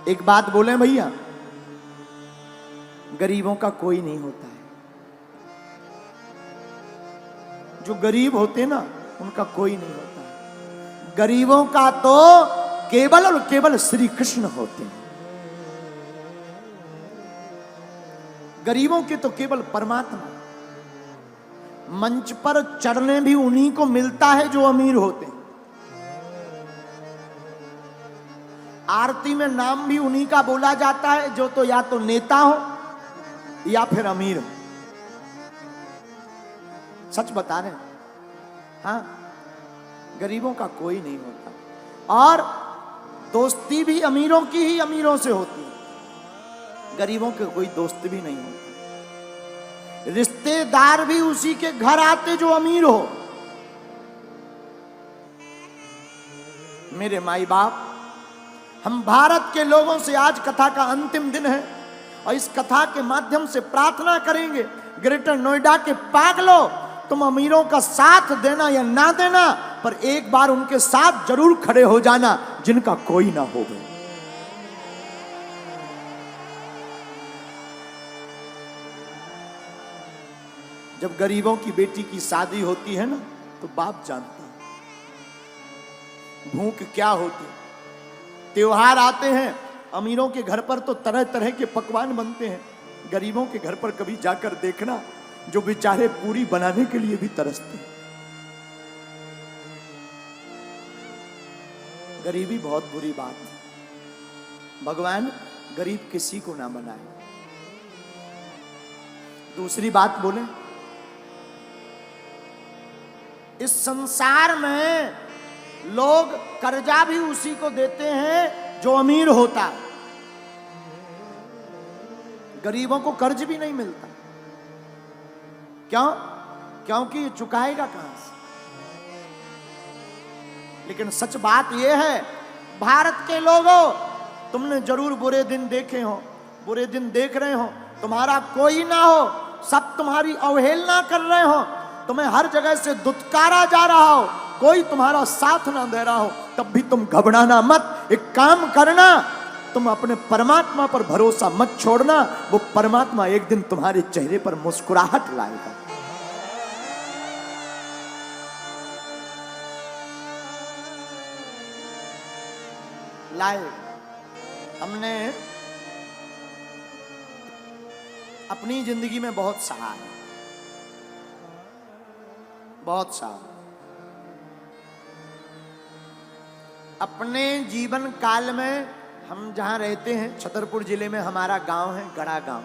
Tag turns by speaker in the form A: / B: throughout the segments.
A: एक बात बोले भैया, गरीबों का कोई नहीं होता है। जो गरीब होते ना उनका कोई नहीं होता है। गरीबों का तो केवल और केवल श्री कृष्ण होते हैं। गरीबों के तो केवल परमात्मा। मंच पर चढ़ने भी उन्हीं को मिलता है जो अमीर होते हैं। आरती में नाम भी उन्हीं का बोला जाता है जो तो या तो नेता हो या फिर अमीर हो। सच बता रहे हैं। हाँ, गरीबों का कोई नहीं होता। और दोस्ती भी अमीरों की ही अमीरों से होती है। गरीबों के कोई दोस्त भी नहीं होता। रिश्तेदार भी उसी के घर आते जो अमीर हो। मेरे माई बाप, हम भारत के लोगों से आज कथा का अंतिम दिन है और इस कथा के माध्यम से प्रार्थना करेंगे, ग्रेटर नोएडा के पागलों, तुम अमीरों का साथ देना या ना देना, पर एक बार उनके साथ जरूर खड़े हो जाना जिनका कोई ना हो। जब गरीबों की बेटी की शादी होती है ना तो बाप जानता है भूख क्या होती है। त्योहार आते हैं, अमीरों के घर पर तो तरह तरह के पकवान बनते हैं। गरीबों के घर पर कभी जाकर देखना, जो बेचारे पूरी बनाने के लिए भी तरसते हैं। गरीबी बहुत बुरी बात है। भगवान गरीब किसी को ना बनाए। दूसरी बात बोले, इस संसार में लोग कर्जा भी उसी को देते हैं जो अमीर होता है। गरीबों को कर्ज भी नहीं मिलता। क्यों? क्योंकि ये चुकाएगा कहां से। लेकिन सच बात यह है, भारत के लोगों, तुमने जरूर बुरे दिन देखे हो, बुरे दिन देख रहे हो। तुम्हारा कोई ना हो, सब तुम्हारी अवहेलना कर रहे हो, तुम्हें हर जगह से दुत्कारा जा रहा हो, कोई तुम्हारा साथ ना दे रहा हो, तब भी तुम घबराना मत। एक काम करना, तुम अपने परमात्मा पर भरोसा मत छोड़ना। वो परमात्मा एक दिन तुम्हारे चेहरे पर मुस्कुराहट लाएगा। लाए। हमने अपनी जिंदगी में बहुत सहा है, बहुत सहा। अपने जीवन काल में हम जहां रहते हैं, छतरपुर जिले में हमारा गांव है गड़ा गांव।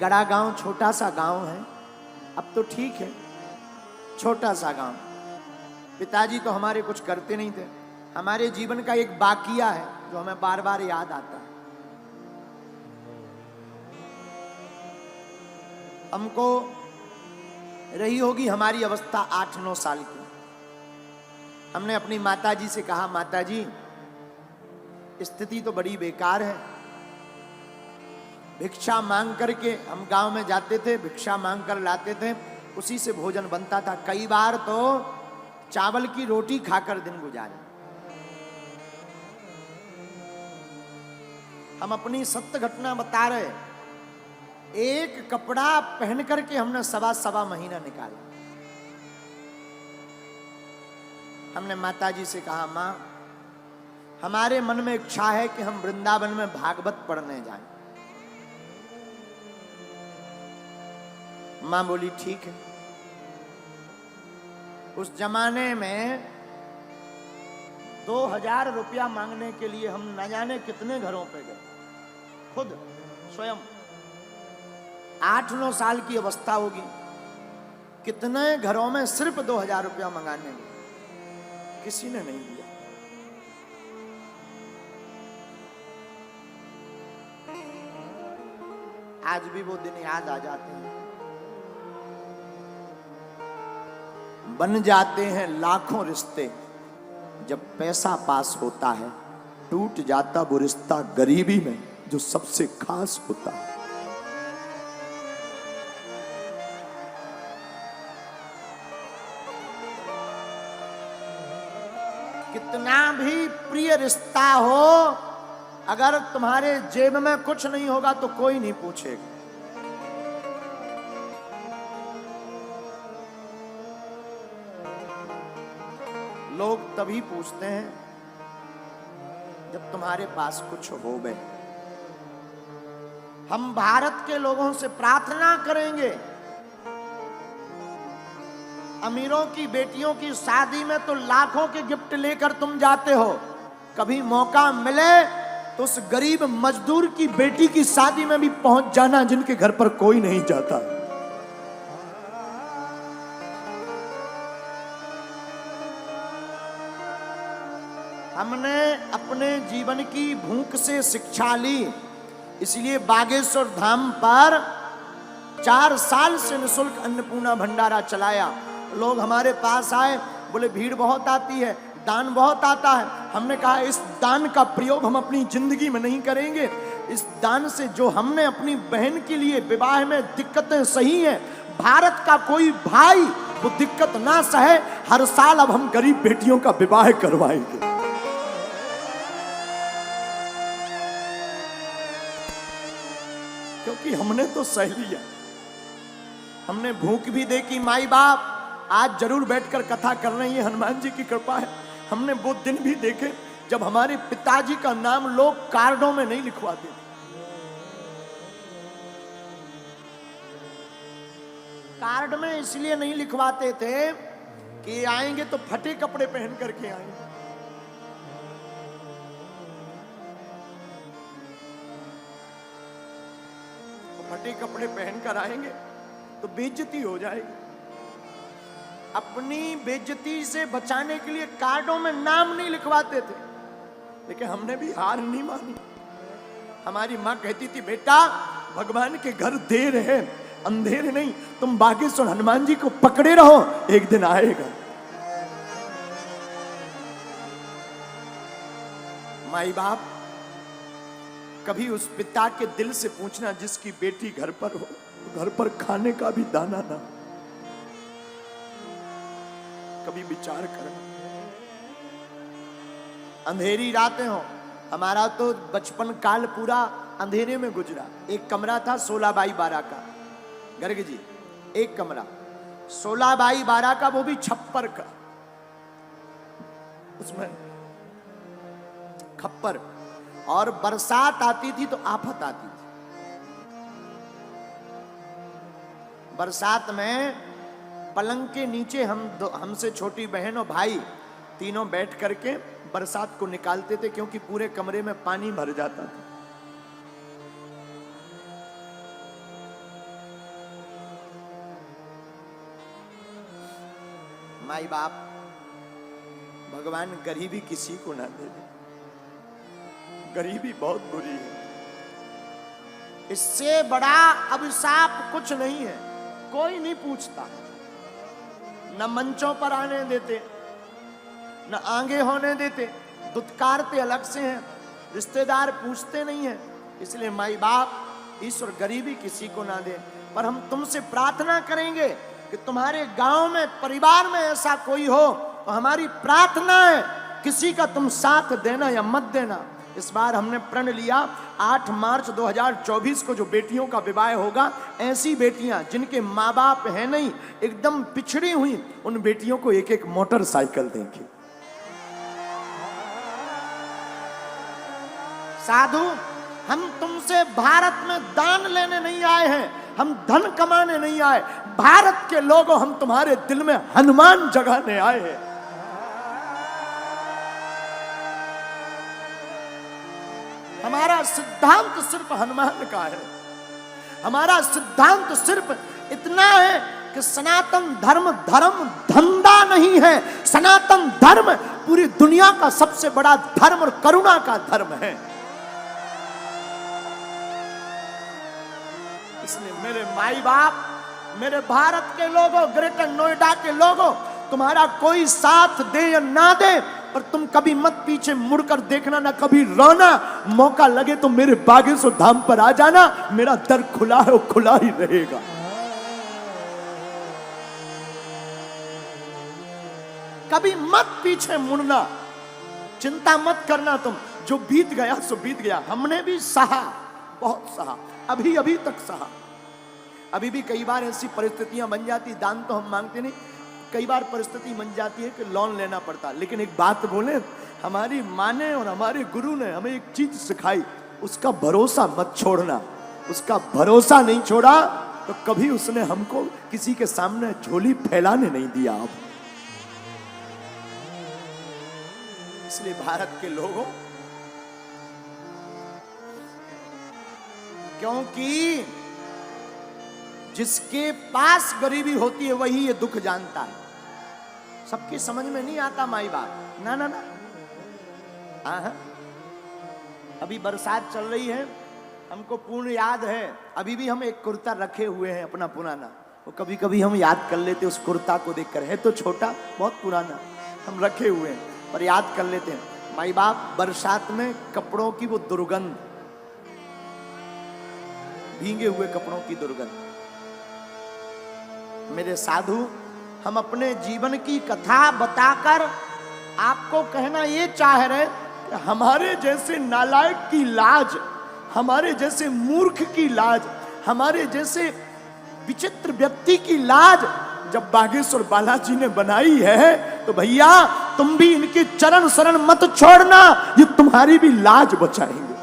A: गड़ा गांव छोटा सा गांव है, अब तो ठीक है, छोटा सा गांव। पिताजी तो हमारे कुछ करते नहीं थे। हमारे जीवन का एक बाकिया है जो हमें बार बार याद आता है। हमको रही होगी हमारी अवस्था 8-9 साल की। हमने अपनी माताजी से कहा, माताजी स्थिति तो बड़ी बेकार है। भिक्षा मांग करके हम गांव में जाते थे, भिक्षा मांग कर लाते थे, उसी से भोजन बनता था। कई बार तो चावल की रोटी खाकर दिन गुजारे। हम अपनी सत्य घटना बता रहे। एक कपड़ा पहन करके हमने सवा महीना निकाला। हमने माताजी से कहा, मां हमारे मन में इच्छा है कि हम वृंदावन में भागवत पढ़ने जाएं। मां बोली ठीक है। उस जमाने में 2000 रुपया मांगने के लिए हम न जाने कितने घरों पे गए, खुद स्वयं। 8-9 साल की अवस्था होगी, कितने घरों में सिर्फ 2000 रुपया मंगाने गए, किसी ने नहीं दिया। आज भी वो दिन याद आ जाते हैं। बन जाते हैं लाखों रिश्ते, जब पैसा पास होता है टूट जाता वो रिश्ता गरीबी में जो सबसे खास होता है। कितना भी प्रिय रिश्ता हो, अगर तुम्हारे जेब में कुछ नहीं होगा तो कोई नहीं पूछेगा। लोग तभी पूछते हैं जब तुम्हारे पास कुछ हो गए। हम भारत के लोगों से प्रार्थना करेंगे, अमीरों की बेटियों की शादी में तो लाखों के गिफ्ट लेकर तुम जाते हो, कभी मौका मिले तो उस गरीब मजदूर की बेटी की शादी में भी पहुंच जाना जिनके घर पर कोई नहीं जाता। हमने अपने जीवन की भूख से शिक्षा ली, इसलिए बागेश्वर धाम पर 4 साल से निःशुल्क अन्नपूर्णा भंडारा चलाया। लोग हमारे पास आए, बोले भीड़ बहुत आती है, दान बहुत आता है। हमने कहा इस दान का प्रयोग हम अपनी जिंदगी में नहीं करेंगे। इस दान से जो हमने अपनी बहन के लिए विवाह में दिक्कतें सही हैं, भारत का कोई भाई वो दिक्कत ना सहे, हर साल अब हम गरीब बेटियों का विवाह करवाएंगे। क्योंकि हमने तो सह लिया। हमने भूख भी देखी, माई बाप आज जरूर बैठकर कथा कर रहे हैं, हनुमान जी की कृपा है। हमने वो दिन भी देखे जब हमारे पिताजी का नाम लोग कार्डों में नहीं लिखवाते थे। कार्ड में इसलिए नहीं लिखवाते थे कि आएंगे तो फटे कपड़े पहन करके आएंगे। फटे कपड़े पहनकर आएंगे तो बेइज्जती हो जाएगी। अपनी बेइज्जती से बचाने के लिए कार्डों में नाम नहीं लिखवाते थे, लेकिन हमने भी हार नहीं मानी। हमारी मां कहती थी बेटा भगवान के घर देर है अंधेर नहीं, तुम बागेश्वर हनुमान जी को पकड़े रहो, एक दिन आएगा। माई बाप कभी उस पिता के दिल से पूछना जिसकी बेटी घर पर हो, घर पर खाने का भी दाना ना, कभी विचार करना। अंधेरी रातें हो, हमारा तो बचपन काल पूरा अंधेरे में गुजरा। एक कमरा था 16 बाई 12 का, गर्ग जी एक कमरा 16 बाई 12 का, वो भी छप्पर का, उसमें खप्पर। और बरसात आती थी तो आफत आती थी। बरसात में पलंग के नीचे हमसे छोटी बहन और भाई तीनों बैठ करके बरसात को निकालते थे, क्योंकि पूरे कमरे में पानी भर जाता था। माई बाप भगवान गरीबी किसी को ना दे दे, गरीबी बहुत बुरी है। इससे बड़ा अभिशाप कुछ नहीं है। कोई नहीं पूछता, न मंचों पर आने देते, न आगे होने देते, दुत्कारते अलग से हैं, रिश्तेदार पूछते नहीं हैं। इसलिए माई बाप ईश्वर गरीबी किसी को ना दे। पर हम तुमसे प्रार्थना करेंगे कि तुम्हारे गांव में परिवार में ऐसा कोई हो तो हमारी प्रार्थना है किसी का तुम साथ देना या मत देना। इस बार हमने प्रण लिया 8 मार्च 2024 को जो बेटियों का विवाह होगा, ऐसी बेटियां जिनके माँ बाप है नहीं, एकदम पिछड़ी हुई, उन बेटियों को एक एक मोटरसाइकिल देंगे। साधु हम तुमसे भारत में दान लेने नहीं आए हैं, हम धन कमाने नहीं आए। भारत के लोगों, हम तुम्हारे दिल में हनुमान जगाने आए हैं। हमारा सिद्धांत सिर्फ हनुमान का है। हमारा सिद्धांत सिर्फ इतना है कि सनातन धर्म धर्म धंधा नहीं है। सनातन धर्म पूरी दुनिया का सबसे बड़ा धर्म और करुणा का धर्म है। इसलिए मेरे माई बाप, मेरे भारत के लोगों, ग्रेटर नोएडा के लोगों, तुम्हारा कोई साथ दे या ना दे, पर तुम कभी मत पीछे मुड़कर देखना, ना कभी रोना। मौका लगे तो मेरे बागेश्वर धाम पर आ जाना, मेरा दर खुला है, वो खुला ही रहेगा। कभी मत पीछे मुड़ना, चिंता मत करना। तुम जो बीत गया सो बीत गया। हमने भी सहा, बहुत सहा, अभी अभी तक सहा। अभी भी कई बार ऐसी परिस्थितियां बन जाती, दान तो हम मांगते नहीं, कई बार परिस्थिति बन जाती है कि लोन लेना पड़ता। लेकिन एक बात बोले, हमारी माँ ने और हमारे गुरु ने हमें एक चीज सिखाई, उसका भरोसा मत छोड़ना। उसका भरोसा नहीं छोड़ा तो कभी उसने हमको किसी के सामने झोली फैलाने नहीं दिया। आप इसलिए भारत के लोगों, क्योंकि जिसके पास गरीबी होती है वही ये दुख जानता है। सबकी समझ में नहीं आता माई बाप, ना ना ना। हाँ, अभी बरसात चल रही है, हमको पूर्ण याद है, अभी भी हम एक कुर्ता रखे हुए हैं अपना पुराना। वो कभी कभी हम याद कर लेते उस कुर्ता को देखकर, है तो छोटा, बहुत पुराना, हम रखे हुए हैं पर याद कर लेते हैं। माई बाप बरसात में कपड़ों की वो दुर्गंध, भीगे हुए कपड़ों की दुर्गंध। मेरे साधु, हम अपने जीवन की कथा बताकर आपको कहना ये चाह रहे कि हमारे जैसे नालायक की लाज, हमारे जैसे मूर्ख की लाज, हमारे जैसे विचित्र व्यक्ति की लाज जब बागेश्वर बालाजी ने बनाई है तो भैया तुम भी इनके चरण शरण मत छोड़ना, ये तुम्हारी भी लाज बचाएंगे।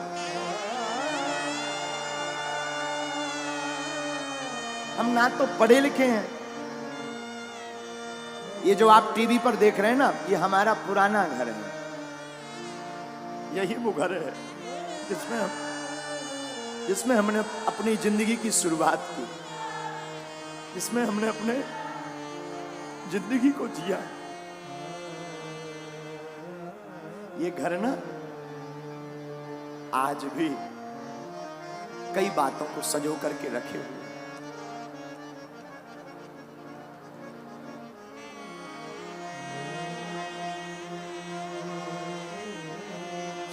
A: हम ना तो पढ़े लिखे हैं, ये जो आप टीवी पर देख रहे हैं ना, ये हमारा पुराना घर है। यही वो घर है जिसमें हमने अपनी जिंदगी की शुरुआत की, जिसमें हमने अपने जिंदगी को जिया। ये घर ना आज भी कई बातों को सजो करके रखे हुए।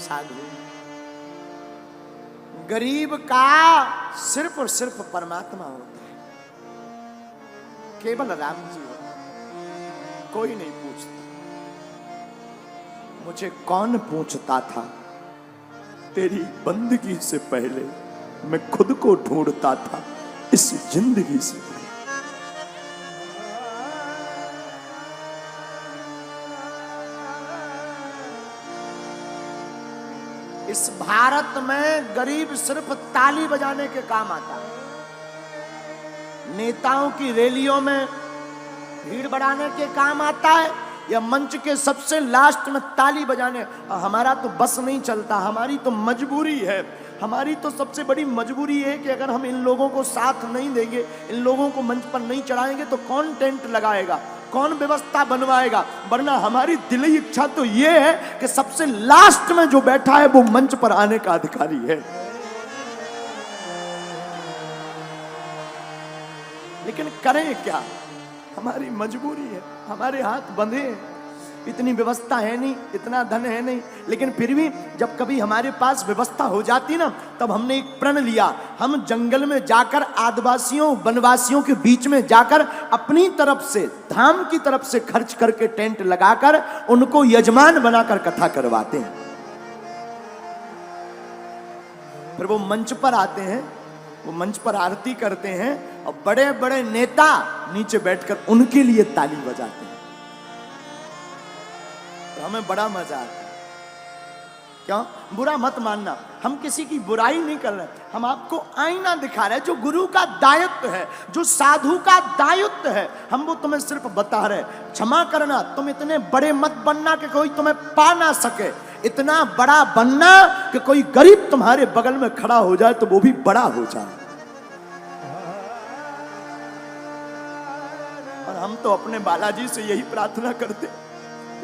A: साधु, गरीब का सिर्फ और सिर्फ परमात्मा होता है, केवल राम जी हो, कोई नहीं पूछता। मुझे कौन पूछता था, तेरी बंदगी से पहले मैं खुद को ढूंढता था इस जिंदगी से पहले। इस भारत में गरीब सिर्फ ताली बजाने के काम आता है, नेताओं की रैलियों में भीड़ बढ़ाने के काम आता है, या मंच के सबसे लास्ट में ताली बजाने। हमारा तो बस नहीं चलता, हमारी तो मजबूरी है। हमारी तो सबसे बड़ी मजबूरी है कि अगर हम इन लोगों को साथ नहीं देंगे, इन लोगों को मंच पर नहीं चढ़ाएंगे तो कौन टेंट लगाएगा, कौन व्यवस्था बनवाएगा। वरना हमारी दिली इच्छा तो ये है कि सबसे लास्ट में जो बैठा है वो मंच पर आने का अधिकारी है। लेकिन करें क्या, हमारी मजबूरी है, हमारे हाथ बंधे हैं, इतनी व्यवस्था है नहीं, इतना धन है नहीं। लेकिन फिर भी जब कभी हमारे पास व्यवस्था हो जाती ना, तब हमने एक प्रण लिया, हम जंगल में जाकर आदिवासियों वनवासियों के बीच में जाकर अपनी तरफ से, धाम की तरफ से खर्च करके टेंट लगाकर उनको यजमान बनाकर कथा करवाते हैं। फिर वो मंच पर आते हैं, वो मंच पर आरती करते हैं और बड़े बड़े नेता नीचे बैठकर उनके लिए ताली बजाते हैं। तो हमें बड़ा मजा आता है। क्यों? बुरा मत मानना, हम किसी की बुराई नहीं कर रहे, हम आपको आईना दिखा रहे हैं जो गुरु का दायित्व है, जो साधु का दायित्व है, हम वो तुम्हें सिर्फ बता रहे। क्षमा करना, तुम इतने बड़े मत बनना कि कोई तुम्हें पा ना सके, इतना बड़ा बनना कि कोई गरीब तुम्हारे बगल में खड़ा हो जाए तो वो भी बड़ा हो जाए। और हम तो अपने बालाजी से यही प्रार्थना करते,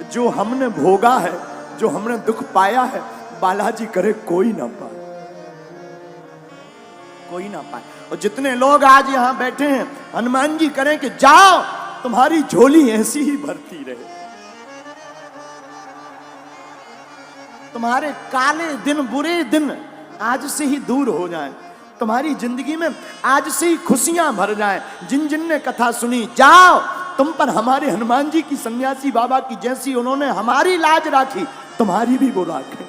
A: जो हमने भोगा है, जो हमने दुख पाया है, बालाजी करे कोई ना पाए, कोई ना पाए। और जितने लोग आज यहां बैठे हैं, हनुमान जी करें कि जाओ तुम्हारी झोली ऐसी ही भरती रहे, तुम्हारे काले दिन बुरे दिन आज से ही दूर हो जाएं, तुम्हारी जिंदगी में आज से ही खुशियां भर जाएं। जिन जिन ने कथा सुनी, जाओ तुम पर हमारे हनुमान जी की, सन्यासी बाबा की जैसी उन्होंने हमारी लाज राखी, तुम्हारी भी वो राखें।